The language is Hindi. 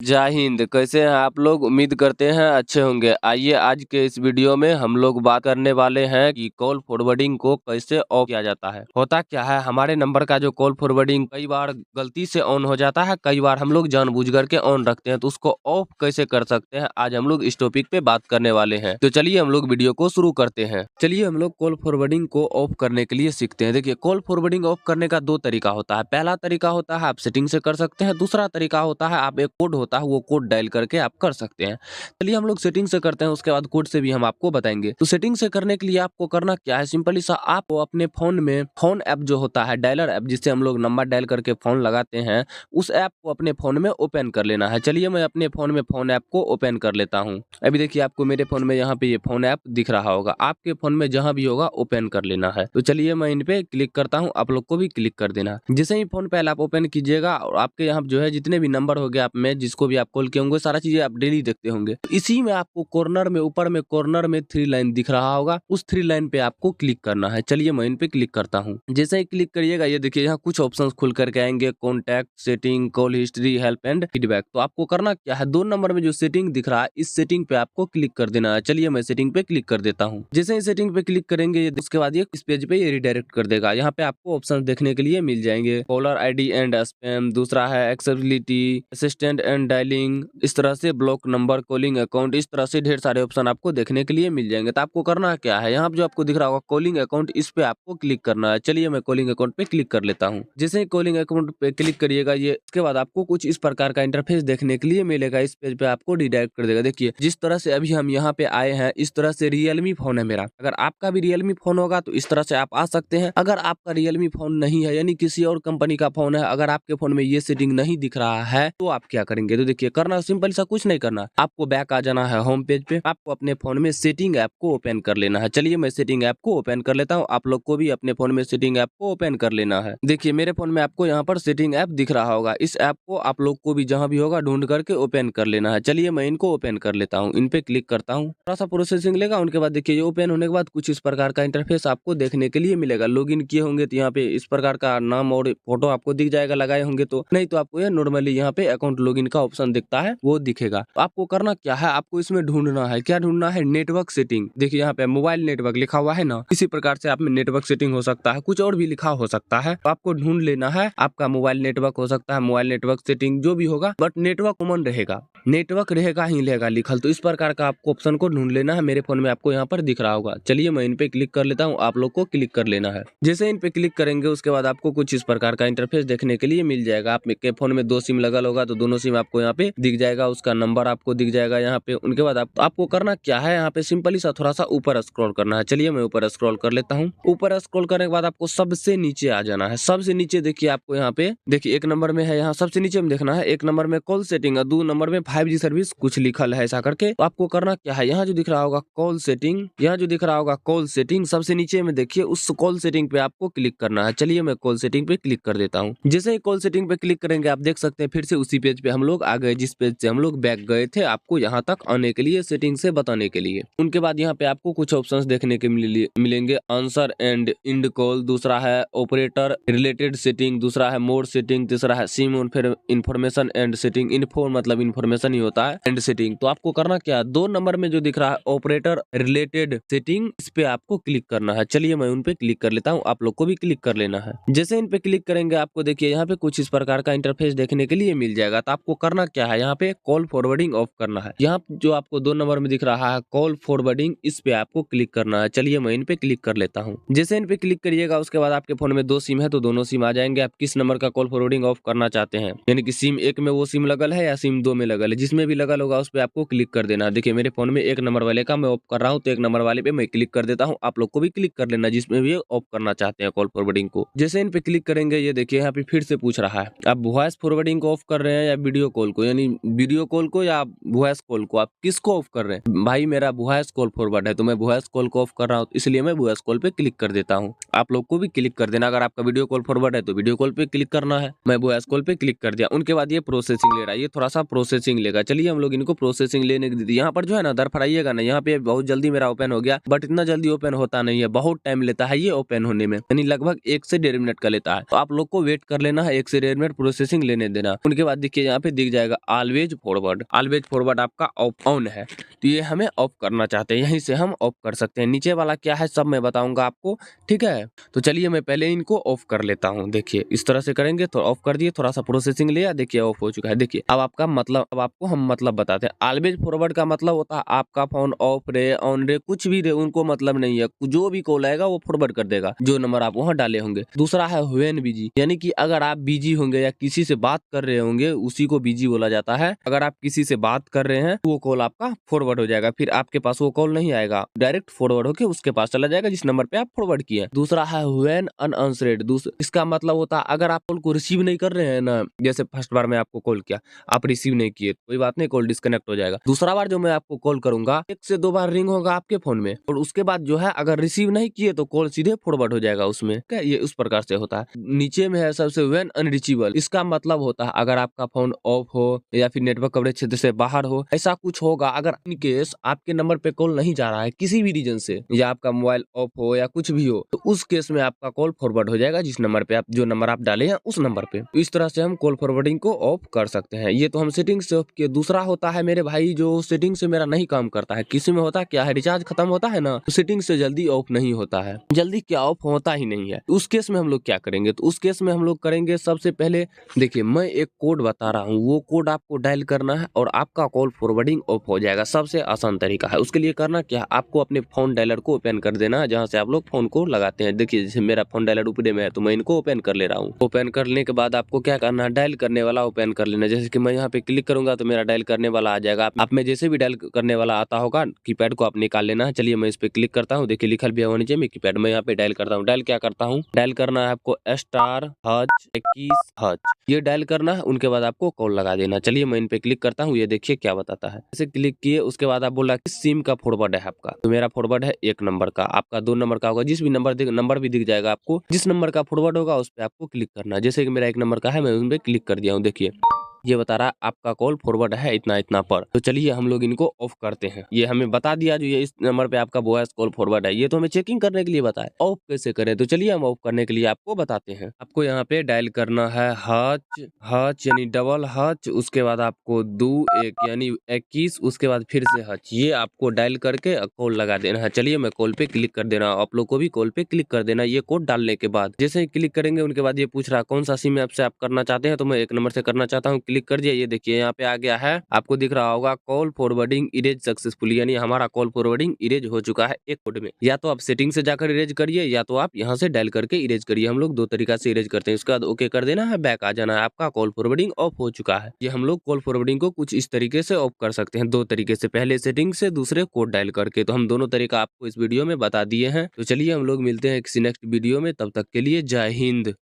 जय हिंद। कैसे हैं आप लोग? उम्मीद करते हैं अच्छे होंगे। आइए आज के इस वीडियो में हम लोग बात करने वाले हैं कि कॉल फॉरवर्डिंग को कैसे ऑफ किया जाता है। होता क्या है, हमारे नंबर का जो कॉल फॉरवर्डिंग कई बार गलती से ऑन हो जाता है, कई बार हम लोग जानबूझ करके ऑन रखते हैं, तो उसको ऑफ कैसे कर सकते हैं आज हम लोग इस टॉपिक पे बात करने वाले हैं। तो चलिए हम लोग वीडियो को शुरू करते हैं। चलिए हम लोग कॉल फॉरवर्डिंग को ऑफ करने के लिए सीखते हैं। देखिए, कॉल फॉरवर्डिंग ऑफ करने का दो तरीका होता है। पहला तरीका होता है आप सेटिंग से कर सकते हैं, दूसरा तरीका होता है आप एक कोड होता है वो कोड डायल करके आप कर सकते हैं। चलिए हम लोग सेटिंग से करते हैं, उसके बाद कोड से भी हम आपको बताएंगे। तो सेटिंग से करने के लिए आपको करना क्या है, सिंपली सा आपको अपने फोन में फोन ऐप जो होता है, डायलर ऐप, जिससे हम लोग नंबर डायल करके फोन लगाते हैं, उस ऐप को अपने फोन में ओपन कर लेना है। चलिए मैं अपने फोन में फोन ऐप को ओपन कर लेता हूँ। अभी देखिए आपको मेरे फोन में यहाँ पे ये फोन ऐप दिख रहा होगा, आपके फोन में जहाँ भी होगा ओपन कर लेना है। तो चलिए मैं इन पे क्लिक करता हूँ, आप लोग को भी क्लिक कर देना। जैसे ही फोन पहले आप ओपन कीजिएगा और आपके यहाँ जो है जितने भी नंबर हो गए आप में, जिसको भी आप कॉल किए होंगे, सारा चीजें आप डेली देखते होंगे। इसी में आपको कॉर्नर में ऊपर में कॉर्नर में 3 लाइन दिख रहा होगा, उस 3 लाइन पे आपको क्लिक करना है। चलिए मैं इन पे क्लिक करता हूँ। जैसे ही क्लिक करिएगा ये देखिए यहाँ कुछ ऑप्शंस खुल करके आएंगे, contact, setting, call history, help and feedback. तो आपको करना क्या है, 2 नंबर में जो सेटिंग दिख रहा है इस सेटिंग पे आपको क्लिक कर देना है। चलिए मैं सेटिंग पे क्लिक कर देता हूँ। जैसे ही सेटिंग पे क्लिक करेंगे उसके बाद ये इस पेज पे ये रिडायरेक्ट कर देगा। यहाँ पे आपको ऑप्शन देखने के लिए मिल जाएंगे, कॉलर आईडी एंड स्पैम, दूसरा है एक्सेसिबिलिटी, असिस्टेंट एंड डायलिंग, इस तरह से ब्लॉक नंबर, कॉलिंग अकाउंट, इस तरह से ढेर सारे ऑप्शन आपको देखने के लिए मिल जाएंगे। तो आपको करना क्या है, यहाँ जो आपको दिख रहा होगा कॉलिंग अकाउंट, इस पे आपको क्लिक करना है। चलिए मैं कॉलिंग अकाउंट पे क्लिक कर लेता हूँ। जैसे ही कॉलिंग अकाउंट पे क्लिक करिएगा ये इसके बाद आपको कुछ इस प्रकार का इंटरफेस देखने के लिए मिलेगा। इस पेज पे आपको रिडायरेक्ट कर देगा। देखिए जिस तरह से अभी हम यहाँ पे आए हैं, इस तरह से रियलमी फोन है मेरा। अगर आपका भी रियलमी फोन होगा तो इस तरह से आप आ सकते हैं। अगर आपका रियलमी फोन नहीं है, यानी किसी और कंपनी का फोन है, अगर आपके फोन में ये सेटिंग नहीं दिख रहा है तो आप क्या करेंगे। तो देखिए करना सिंपल सा कुछ नहीं करना, आपको बैक आ जाना है होम पेज पे। आपको अपने फोन में सेटिंग ऐप को ओपन कर लेना है। चलिए मैं सेटिंग ऐप को ओपन कर लेता हूँ, आप लोग को भी अपने फोन में सेटिंग ऐप को ओपन कर लेना है। देखिए मेरे फोन में आपको यहाँ पर सेटिंग ऐप दिख रहा होगा, इस ऐप को आप लोग को भी जहाँ भी होगा ढूंढ करके ओपन कर लेना है। चलिए मैं इनको ओपन कर लेता हूँ, इन पे क्लिक करता हूँ, थोड़ा सा प्रोसेसिंग लेगा। उनके बाद देखिए ये ओपन होने के बाद कुछ इस प्रकार का इंटरफेस आपको देखने के लिए मिलेगा। लॉगिन किए होंगे तो यहाँ पे इस प्रकार का नाम और फोटो आपको दिख जाएगा, लगाए होंगे तो, नहीं तो आपको ये नॉर्मली यहाँ पे अकाउंट लॉगिन का ऑप्शन दिखता है वो दिखेगा। तो आपको करना क्या है, आपको इसमें ढूंढना है, क्या ढूंढना है, नेटवर्क सेटिंग। देखिए यहाँ पे मोबाइल नेटवर्क लिखा हुआ है ना, इसी प्रकार से आप में नेटवर्क सेटिंग हो सकता है, कुछ और भी लिखा हो सकता है। तो आपको ढूंढ लेना है, आपका मोबाइल नेटवर्क हो सकता है, मोबाइल नेटवर्क सेटिंग जो भी होगा, बट नेटवर्क कॉमन रहेगा, नेटवर्क रहेगा ही रहेगा लिखल। तो इस प्रकार का आपको ऑप्शन को ढूंढ लेना है। मेरे फोन में आपको यहाँ पर दिख रहा होगा। चलिए मैं इन पे क्लिक कर लेता हूँ, आप लोग को क्लिक कर लेना है। जैसे इन पे क्लिक करेंगे उसके बाद आपको कुछ इस प्रकार का इंटरफेस देखने के लिए मिल जाएगा। आपके फोन में 2 सिम लगल होगा तो दोनों सिम आपको यहाँ पे दिख जाएगा, उसका नंबर आपको दिख जाएगा यहाँ पे। उनके बाद आपको करना क्या है, यहाँ पे सिंपली सा थोड़ा सा ऊपर स्क्रॉल करना है। चलिए मैं ऊपर स्क्रॉल कर लेता हूँ। ऊपर स्क्रॉल करने के बाद आपको सबसे नीचे आ जाना है। सबसे नीचे देखिए आपको यहाँ पे देखिए 1 नंबर में है, यहाँ सबसे नीचे में देखना है 1 नंबर में कॉल सेटिंग, 2 नंबर में 5G सर्विस कुछ लिखल है ऐसा करके। तो आपको करना क्या है, यहाँ जो दिख रहा होगा कॉल सेटिंग, यहाँ जो दिख रहा होगा कॉल सेटिंग, सबसे नीचे में देखिए उस कॉल सेटिंग पे आपको क्लिक करना है। चलिए मैं कॉल सेटिंग पे क्लिक कर देता हूँ। जैसे ही कॉल सेटिंग पे क्लिक करेंगे आप देख सकते हैं फिर से उसी पेज पे हम लोग आ गए, जिस पेज से हम लोग बैक गए थे आपको यहाँ तक आने के लिए, सेटिंग से बताने के लिए। उनके बाद यहाँ पे आपको कुछ ऑप्शंस देखने के मिलेंगे, आंसर एंड इंड कॉल, दूसरा है ऑपरेटर रिलेटेड सेटिंग, दूसरा है मोड सेटिंग, तीसरा है SIM information and setting. Info मतलब इन्फॉर्मेशन ही होता है, एंड सेटिंग। तो आपको करना क्या, 2 नंबर में जो दिख रहा है ऑपरेटर रिलेटेड सेटिंग, इस पे आपको क्लिक करना है। चलिए मैं उन पे क्लिक कर लेता हूँ, आप लोग को भी क्लिक कर लेना है। जैसे इन पे क्लिक करेंगे आपको देखिए यहाँ पे कुछ इस प्रकार का इंटरफेस देखने के लिए मिल जाएगा। तो आपको करना क्या है, यहाँ पे कॉल फॉरवर्डिंग ऑफ करना है। यहाँ जो आपको 2 नंबर में दिख रहा है कॉल फॉरवर्डिंग, इस पे आपको क्लिक करना है। चलिए मैं इन पे क्लिक कर लेता हूँ। जैसे इन पे क्लिक करिएगा उसके बाद आपके फोन में 2 सिम है तो दोनों सिम आ जाएंगे। आप किस नंबर का कॉल फॉरवर्डिंग ऑफ करना चाहते हैं, यानी कि सिम 1 में वो सिम लगल है या सिम 2 में लगल है, जिसमें भी लगल होगा उस पे आपको क्लिक कर देना। देखिए मेरे फोन में 1 नंबर वाले का मैं ऑफ कर रहा हूँ तो 1 नंबर वाले पे मैं क्लिक कर देता हूँ। आप लोग को भी क्लिक कर लेना जिसमें भी ऑफ करना चाहते हैं कॉल फॉरवर्डिंग को। जैसे इन पे क्लिक करेंगे ये देखिए यहाँ पे फिर से पूछ रहा है आप वॉइस फॉरवर्डिंग को ऑफ कर रहे हैं या वीडियो कॉल को, यानी वीडियो कॉल को या वॉइस कॉल को, आप किसको ऑफ कर रहे हैं। भाई मेरा वॉइस कॉल फॉरवर्ड है तो मैं वॉइस कॉल को ऑफ कर रहा हूँ, इसलिए मैं वॉइस कॉल पे क्लिक कर देता हूँ। आप लोग को भी क्लिक कर देना। अगर आपका वीडियो कॉल फॉरवर्ड है तो वीडियो कॉल पे क्लिक करना है, मैं वॉइस कॉल पे क्लिक कर दिया। उनके बाद ये प्रोसेसिंग ले रहा है, ये थोड़ा सा प्रोसेसिंग प्रोसेसिंग लेगा। चलिए हम लोग इनको प्रोसेसिंग लेने दीजिए। यहाँ पर जो है ना दर फराइएगा ना, यहाँ पे बहुत जल्दी मेरा ओपन हो गया, बट इतना जल्दी ओपन होता नहीं है, बहुत टाइम लेता है ये ओपन होने में, यानी लगभग 1 से 1.5 मिनट का लेता है। तो आप लोग को वेट कर लेना है, 1 से 1.5 मिनट प्रोसेसिंग लेने देना। उनके बाद देखिए यहाँ पे दिख जाएगा ऑलवेज फॉरवर्ड। ऑलवेज फॉरवर्ड आपका ऑन है, तो ये हमें ऑफ करना चाहते हैं, यहीं से हम ऑफ कर सकते हैं। नीचे वाला क्या है सब मैं बताऊंगा आपको, ठीक है। तो चलिए मैं पहले इनको ऑफ कर लेता हूँ। देखिए इस तरह से करेंगे तो ऑफ कर दिए, थोड़ा सा प्रोसेसिंग लिया, देखिए ऑफ हो चुका है। देखिए अब आपका मतलब, अब आपको हम मतलब बताते हैं। ऑलवेज फॉरवर्ड का मतलब होता है आपका फोन ऑफ रे ऑन रे कुछ भी रे, उनको मतलब नहीं है, जो भी कॉल आएगा वो फॉरवर्ड कर देगा, जो नंबर आप वहाँ डाले होंगे। दूसरा है व्हेन बिजी, यानी कि अगर आप बिजी होंगे या किसी से बात कर रहे होंगे, उसी को बिजी बोला जाता है। अगर आप किसी से बात कर रहे हैं तो वो कॉल आपका फॉरवर्ड हो जाएगा, फिर आपके पास वो कॉल नहीं आएगा, डायरेक्ट फॉरवर्ड होकर उसके पास चला जाएगा जिस नंबर पे आप फॉरवर्ड किए। दूसरा है व्हेन अनआंसर्ड, इसका मतलब होता है अगर आप कॉल को रिसीव नहीं कर रहे हैं ना, जैसे फर्स्ट बार मैं आपको कॉल किया, आप रिसीव नहीं किए, कोई बात नहीं, कॉल डिस्कनेक्ट हो जाएगा। दूसरा बार जो मैं आपको कॉल करूंगा 1 से 2 बार रिंग होगा आपके फोन में, और उसके बाद जो है अगर रिसीव नहीं किए तो कॉल सीधे फॉरवर्ड हो जाएगा उसमें, क्या ये उस प्रकार से होता है। नीचे में है सबसे व्हेन अनरीचेबल, इसका मतलब होता है अगर आपका फोन ऑफ हो या फिर नेटवर्क कवरेज क्षेत्र से बाहर हो, ऐसा कुछ होगा, अगर इन केस आपके नंबर पे कॉल नहीं जा रहा है किसी भी रीजन से, या आपका मोबाइल ऑफ हो या कुछ भी हो, तो उस केस में आपका कॉल फॉरवर्ड हो जाएगा जिस नंबर पे आप, जो नंबर आप डाले हैं उस नंबर पे। तो इस तरह से हम कॉल फॉरवर्डिंग को ऑफ कर सकते हैं। ये तो हम सेटिंग से ऑफ किए। दूसरा होता है मेरे भाई जो सेटिंग से मेरा नहीं काम करता है, किसी में होता क्या है, रिचार्ज खत्म होता है ना, तो सेटिंग से जल्दी ऑफ नहीं होता है, जल्दी क्या ऑफ होता ही नहीं है। उस केस में हम लोग क्या करेंगे, तो उस केस में हम लोग करेंगे सबसे पहले, देखिए मैं एक कोड बता रहा हूँ, वो कोड आपको डायल करना है और आपका कॉल फॉरवर्डिंग ऑफ हो जाएगा। सबसे आसान तरीका है। उसके लिए करना क्या है, आपको अपने फोन डायलर को ओपन कर देना है, जहाँ से आप लोग फोन को लगाते हैं। देखिए जैसे मेरा फोन डायलर ऊपर में है तो मैं इनको ओपन कर ले रहा हूँ। ओपन करने के बाद आपको क्या करना है, डायल करने वाला ओपन कर लेना। जैसे कि मैं यहाँ पे क्लिक करूंगा तो मेरा डायल करने वाला आ जाएगा। आप में जैसे भी डायल करने वाला आता होगा, कीपैड को आप निकाल लेना है। चलिए मैं इस पे क्लिक करता हूँ, देखिए लिखल भी है नीचे में कीपैड, मैं यहाँ पे डायल करता हूँ। डायल क्या करता हूँ, डायल करना है आपको *21#, ये डायल करना है। उनके बाद आपको कॉल लगा देना। चलिए मैं इन पे क्लिक करता हूँ, ये देखिए क्या बताता है। जैसे क्लिक किए उसके बाद आप बोला किस सिम का फॉरवर्ड है आपका, तो मेरा फॉरवर्ड है 1 नंबर का, आपका 2 नंबर का होगा, जिस भी नंबर भी दिख जाएगा आपको, जिस नंबर का फॉरवर्ड होगा उस पे आपको क्लिक करना है। जैसे कि मेरा 1 नंबर का है, मैं उस पे क्लिक कर दिया हूँ। देखिए ये बता रहा है आपका कॉल फॉरवर्ड है इतना इतना पर। तो चलिए हम लोग इनको ऑफ करते हैं। ये हमें बता दिया जो ये इस नंबर पे आपका वॉइस कॉल फॉरवर्ड है, ये तो हमें चेकिंग करने के लिए बताया। ऑफ कैसे करें, तो चलिए हम ऑफ करने के लिए आपको बताते हैं। आपको यहाँ पे डायल करना है हच यानी डबल हच, उसके बाद आपको 2 1 यानी 21, उसके बाद फिर से हच, ये आपको डायल करके कॉल लगा देना है। चलिए मैं कॉल पे क्लिक कर देना, आप लोग को भी कॉल पे क्लिक कर देना। ये कोड डालने के बाद जैसे ही क्लिक करेंगे उनके बाद ये पूछ रहा है कौन सा सिम ऐप से आप करना चाहते हैं, तो मैं 1 नंबर से करना चाहता हूँ। क्लिक कर दिया, ये देखिए यहाँ पे आ गया है, आपको दिख रहा होगा कॉल फॉरवर्डिंग इरेज सक्सेसफुली, यानी हमारा कॉल फॉरवर्डिंग इरेज हो चुका है एक कोड में। या तो आप सेटिंग से जाकर इरेज करिए, या तो आप यहाँ से डायल करके इरेज करिए। हम लोग 2 तरीका से इरेज करते हैं। उसके बाद ओके कर देना है, बैक आ जाना है, आपका कॉल फॉरवर्डिंग ऑफ हो चुका है। ये हम लोग कॉल फॉरवर्डिंग को कुछ इस तरीके से ऑफ कर सकते हैं, 2 तरीके से, पहले सेटिंग से, दूसरे कोड डायल करके। तो हम दोनों तरीका आपको इस वीडियो में बता दिए हैं। तो चलिए हम लोग मिलते हैं किसी नेक्स्ट वीडियो में, तब तक के लिए जय हिंद।